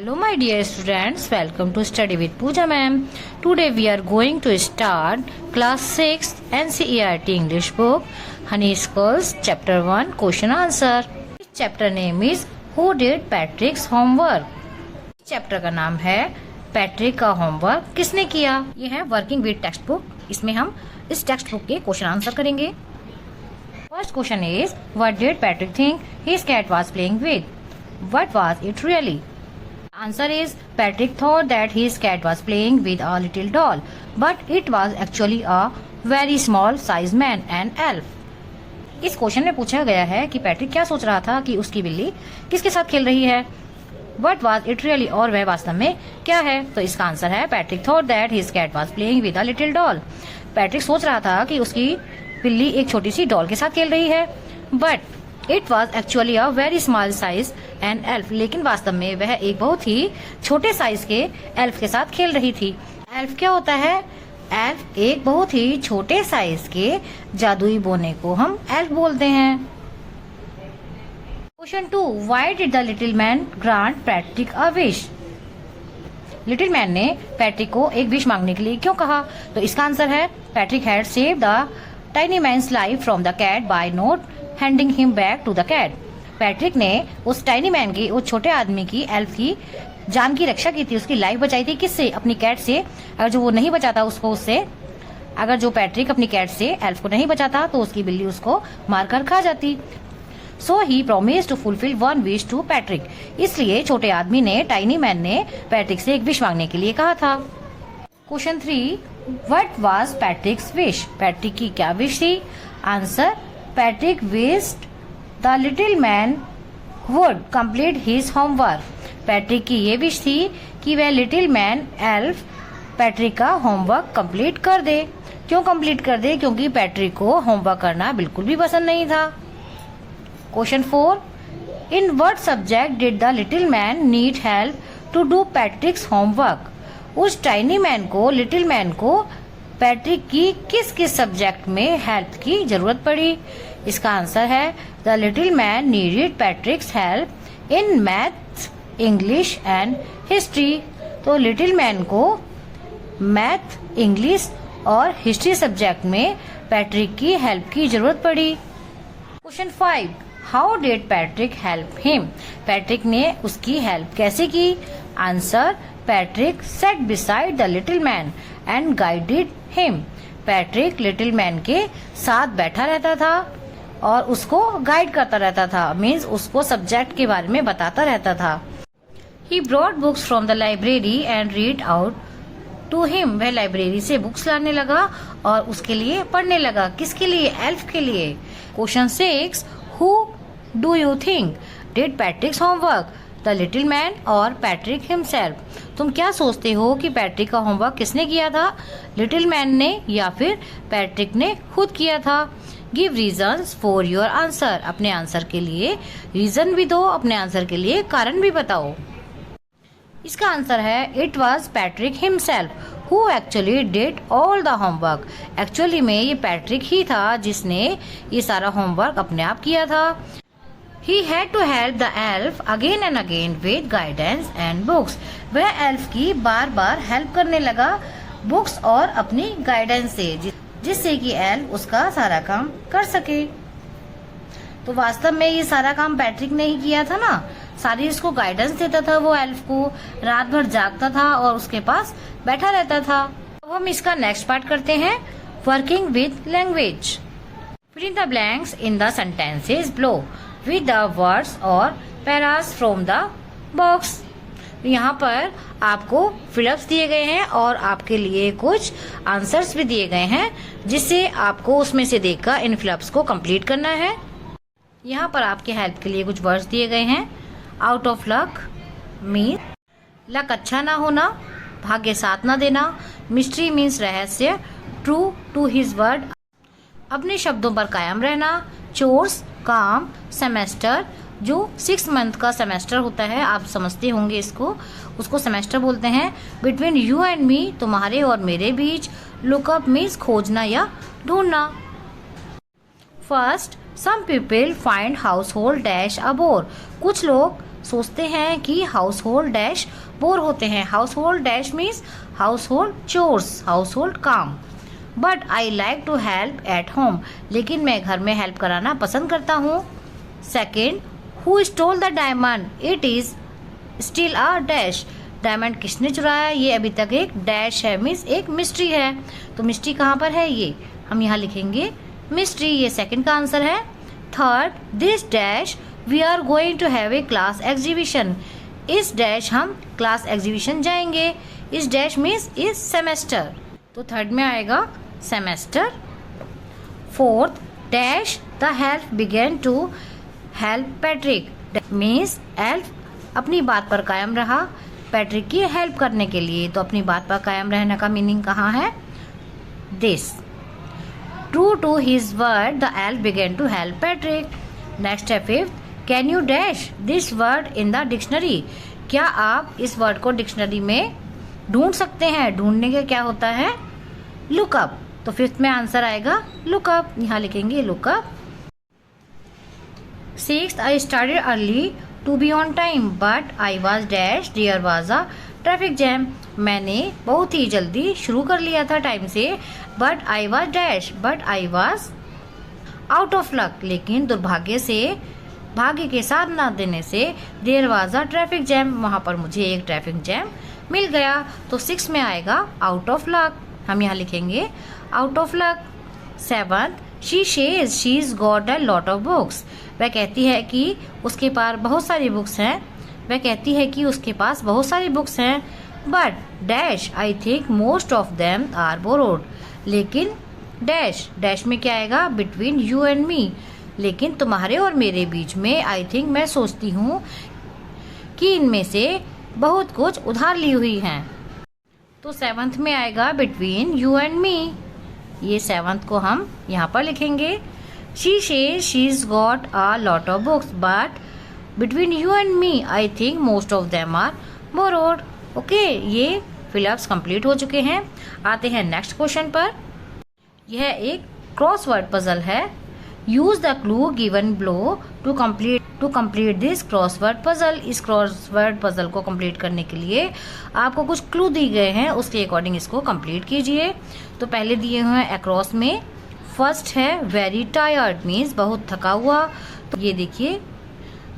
Hello my dear students, welcome to Study with Pooja ma'am. Today we are going to start class 6 NCERT English book Honey Skulls chapter 1 question answer. This chapter name is Who did Patrick's homework? Chapter का नाम है Patrick का homework किसने किया। ये है working with text book. इसमें हम इस टेक्स्ट बुक के क्वेश्चन आंसर करेंगे। First question is what did Patrick think his cat was playing with? What was it really? Answer is Patrick thought that his cat was playing with a little doll, but it was actually a very small size man, an elf. इस question में पूछा गया है कि Patrick क्या सोच रहा था कि उसकी बिल्ली किसके साथ खेल रही है। What was it really? और वह वास्तव में क्या है? तो इसका आंसर है Patrick thought that his cat was playing with a little doll. Patrick सोच रहा था कि उसकी बिल्ली एक छोटी सी डॉल के साथ खेल रही है, but it was actually a very small size and elf, लेकिन वास्तव में वह एक बहुत ही छोटे साइज के एल्फ के साथ खेल रही थी। एल्फ क्या होता है? एल्फ एक बहुत ही छोटे साइज के जादुई बोने को हम एल्फ बोलते हैं। Question 2 why did the little man grant Patrick a wish? Little man ने पैट्रिक को एक विश मांगने के लिए क्यों कहा? तो इसका आंसर है Patrick had saved the tiny man's life from the cat by not handing him back to the cat. Patrick ने उस टाइनी मैन की, उस छोटे आदमी की, एल्फ की जान की रक्षा की थी, उसकी लाइफ बचाई थी। किससे? अपनी कैट से। अगर जो वो नहीं बचाता उसको, उससे अगर जो पैट्रिक अपनी कैट से एल्फ को नहीं बचाता तो उसकी बिल्ली उसको मारकर खा जाती। So he promise to fulfil one wish to Patrick. इसलिए छोटे आदमी ने, टाइनी मैन ने पैट्रिक से एक विश मांगने के लिए कहा था। Question 3 what was पैट्रिक्स wish? Patrick की क्या विश थी? Answer Patrick wished the little man would complete his homework. Patrick की ये विश थी कि वह लिटिल मैन एल्फ पैट्रिक का होमवर्क कंप्लीट कर दे। क्यों कंप्लीट कर दे? क्योंकि पैट्रिक को होमवर्क करना बिल्कुल भी पसंद नहीं था। Question 4 in what subject did the little man need help to do Patrick's homework? उस टाइनी मैन को, लिटिल मैन को पैट्रिक की किस किस सब्जेक्ट में हेल्प की जरूरत पड़ी? इसका आंसर है the little man needed पैट्रिक्स help in maths, English and history. तो लिटिल मैन को मैथ, इंग्लिश और हिस्ट्री सब्जेक्ट में पैट्रिक की हेल्प की जरूरत पड़ी। Question 5 how did Patrick help him? Patrick ने उसकी हेल्प कैसे की? Answer Patrick set beside the little man and guided him. Patrick little man के साथ बैठा रहता था और उसको गाइड करता रहता था, मीन्स उसको सब्जेक्ट के बारे में बताता रहता था। He brought books from the library and read out to him. वह लाइब्रेरी से बुक्स लाने लगा और उसके लिए पढ़ने लगा। किसके लिए? एल्फ के लिए। Question 6 who do you think did पैट्रिक्स homework, the little man और पैट्रिक हिमसेल्फ? तुम क्या सोचते हो कि पैट्रिक का होमवर्क किसने किया था? लिटिल मैन ने या फिर पैट्रिक ने खुद किया था? Give reasons for your answer. अपने आंसर के लिए रीजन भी दो, अपने आंसर के लिए कारण भी बताओ। इसका आंसर है it was Patrick himself who actually did all the homework. Actually में ये पैट्रिक ही था जिसने ये सारा होमवर्क अपने आप किया था। He had to help the elf again and again with guidance and books. वह एल्फ की बार बार हेल्प करने लगा बुक्स और अपनी गाइडेंस से, जिससे कि एल्फ उसका सारा काम कर सके। तो वास्तव में ये सारा काम पैट्रिक ने ही किया था ना। सारी इसको गाइडेंस देता था वो एल्फ को, रात भर जागता था और उसके पास बैठा रहता था। अब हम इसका नेक्स्ट पार्ट करते हैं, working with language. Fill in the blanks in the sentences below with the words और पैरास from the box। यहाँ पर आपको फिलअप्स दिए गए हैं और आपके लिए कुछ आंसर्स भी दिए गए हैं, जिससे आपको उसमें से देखकर इन फिलअप्स को कंप्लीट करना है। यहाँ पर आपके हेल्प के लिए कुछ वर्ड्स दिए गए हैं। Out of luck mean luck अच्छा ना होना, भाग्य साथ ना देना। मिस्ट्री मीन्स रहस्य। ट्रू टू हिज वर्ड अपने शब्दों पर कायम रहना। चोर्स काम। सेमेस्टर जो 6 मंथ का सेमेस्टर होता है, आप समझते होंगे इसको, उसको सेमेस्टर बोलते हैं। बिटवीन यू एंड मी तुम्हारे और मेरे बीच। लुकअप मीन्स खोजना या ढूंढना। First some people find household dash a bore. कुछ लोग सोचते हैं कि हाउस होल्ड डैश बोर होते हैं। Household dash means household chores, household काम। But I like to help at home, लेकिन मैं घर में हेल्प कराना पसंद करता हूँ। Second, who stole the diamond, it is still a dash. Diamond किसने चुराया, ये अभी तक एक डैश है, मीन्स एक मिस्ट्री है। तो मिस्ट्री कहाँ पर है, ये हम यहाँ लिखेंगे मिस्ट्री, ये सेकंड का आंसर है। Third, this dash we are going to have a class exhibition, इस डैश हम क्लास एग्जीबिशन जाएंगे। इस डैश मीन्स इस सेमेस्टर, तो थर्ड में आएगा semester. Fourth, dash the help begin to help Patrick, means elf अपनी बात पर कायम रहा पैट्रिक की हेल्प करने के लिए। तो अपनी बात पर कायम रहने का मीनिंग कहाँ है, this. True to his word the elf began to help Patrick. Next है fifth, can you dash this word in the dictionary, क्या आप इस वर्ड को डिक्शनरी में ढूंढ सकते हैं। ढूंढने का क्या होता है, लुकअप। तो फिफ्थ में आंसर आएगा लुकअप, यहाँ लिखेंगे look up. Sixth, I started early to be on time but I was dash there was a traffic jam, मैंने बहुत ही जल्दी शुरू कर लिया था टाइम से, but I was dash, but I was out of luck, लेकिन दुर्भाग्य से, भाग्य के साथ ना देने से, there was a traffic jam, वहां पर मुझे एक ट्रैफिक जैम मिल गया। तो 6 में आएगा आउट ऑफ लक, हम यहाँ लिखेंगे out of luck. Seventh, she says she is got a lot of books, वह कहती है कि उसके पास बहुत सारी बुक्स हैं, वह कहती है कि उसके पास बहुत सारी बुक्स हैं। But dash I think most of them are borrowed, लेकिन डैश, डैश में क्या आएगा, बिटवीन यू एंड मी, लेकिन तुम्हारे और मेरे बीच में, आई थिंक मैं सोचती हूँ कि इनमें से बहुत कुछ उधार ली हुई हैं। तो सेवंथ में आएगा बिटवीन यू एंड मी, ये सेवंथ को हम यहाँ पर लिखेंगे। She says she is got a lot of books but between you and me I think most of them are borrowed. Okay, ये फिलअप्स कंप्लीट हो चुके हैं। आते हैं नेक्स्ट क्वेश्चन पर। यह एक क्रॉसवर्ड पजल है। Use the clue given below to complete this crossword puzzle. इस क्रॉसवर्ड पजल को कंप्लीट करने के लिए आपको कुछ क्लू दिए गए हैं, उसके अकॉर्डिंग इसको कंप्लीट कीजिए। तो पहले दिए हुए हैं अक्रॉस में, फर्स्ट है वेरी टायर्ड, मीन्स बहुत थका हुआ। तो ये देखिए,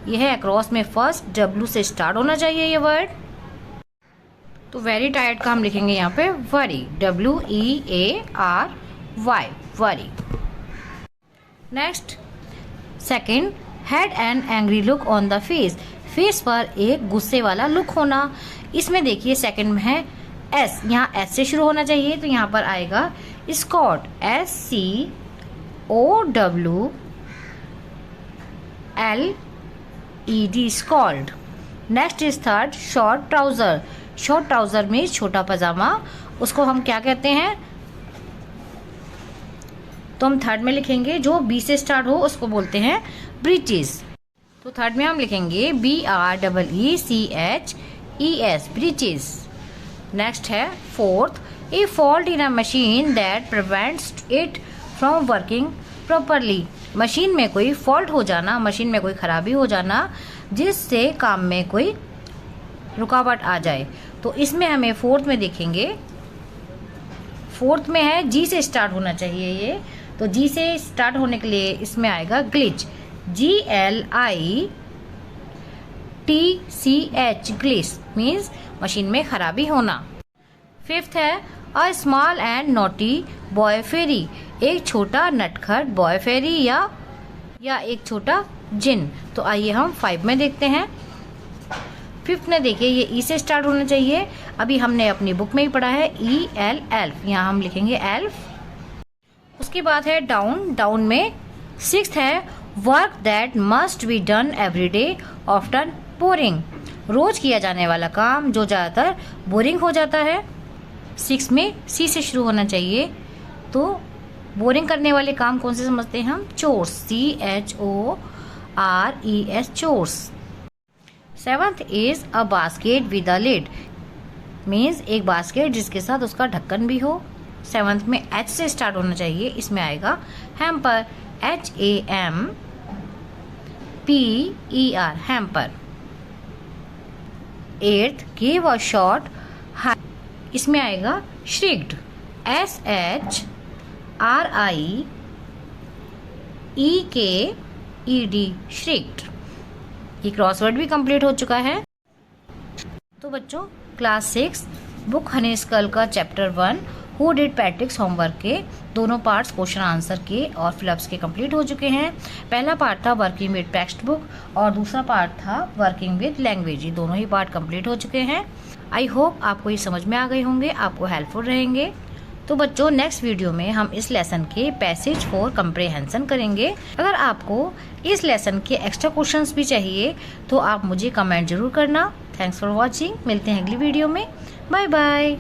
यह है अक्रॉस में फर्स्ट, डब्ल्यू से स्टार्ट होना चाहिए ये वर्ड। तो वेरी टायर्ड का हम लिखेंगे यहाँ पे worry, WEARY, worry. Next, second, had an angry look on the face, face पर एक गुस्से वाला लुक होना। इसमें देखिए सेकेंड में है एस, यहाँ एस से शुरू होना चाहिए, तो यहाँ पर आएगा scowled, SCOWLED, scowled. Next is third, short trouser, short trouser में छोटा पजामा, उसको हम क्या कहते हैं, तो हम थर्ड में लिखेंगे जो बी से स्टार्ट हो उसको बोलते हैं ब्रीचेस। तो थर्ड में हम लिखेंगे BREECHES, ब्रीचेस। नेक्स्ट है fourth, A fault in a machine that prevents it from working properly, machine में कोई फॉल्ट हो जाना, मशीन में कोई खराबी हो जाना जिससे काम में कोई रुकावट आ जाए। तो इसमें हमें फोर्थ में देखेंगे, फोर्थ में है जी से स्टार्ट होना चाहिए ये, तो जी से स्टार्ट होने के लिए इसमें आएगा glitch, GLITCH, glitch means machine में खराबी होना। फिफ्थ है a small and naughty boy fairy, एक छोटा नटखट बॉय फेरी या एक छोटा जिन। तो आइए हम 5 में देखते हैं। फिफ्थ में देखिए ये ई से स्टार्ट होना चाहिए, अभी हमने अपनी बुक में ही पढ़ा है EL, एल्फ, यहाँ हम लिखेंगे एल्फ। उसके बाद है डाउन, डाउन में सिक्स्थ है work that must be done every day often boring, रोज किया जाने वाला काम जो ज्यादातर बोरिंग हो जाता है। 6 में सी से शुरू होना चाहिए, तो बोरिंग करने वाले काम कौन से समझते हैं हम, chores, CHORES, chores. 7th is a basket with a lid, means एक बास्केट जिसके साथ उसका ढक्कन भी हो। 7th में H से स्टार्ट होना चाहिए, इसमें आएगा hamper, HAMPER, hamper. 8th gave a short high, इसमें आएगा shrieked, SHRIEKED, shrieked। ये क्रॉसवर्ड भी कंप्लीट हो चुका है। तो बच्चों क्लास 6 बुक हनी स्कल का चैप्टर 1 हु डिड पैट्रिक्स होमवर्क के दोनों पार्ट्स क्वेश्चन आंसर के और फिलअप्स के कंप्लीट हो चुके हैं। पहला पार्ट था वर्किंग विद टेक्स्ट बुक और दूसरा पार्ट था वर्किंग विद लैंग्वेज। ये दोनों ही पार्ट कंप्लीट हो चुके हैं। आई होप आपको ये समझ में आ गए होंगे, आपको हेल्पफुल रहेंगे। तो बच्चों नेक्स्ट वीडियो में हम इस लेसन के पैसेज फॉर कंप्रेहेंशन करेंगे। अगर आपको इस लेसन के एक्स्ट्रा क्वेश्चंस भी चाहिए तो आप मुझे कमेंट जरूर करना। Thanks for watching. मिलते हैं अगली वीडियो में। Bye bye.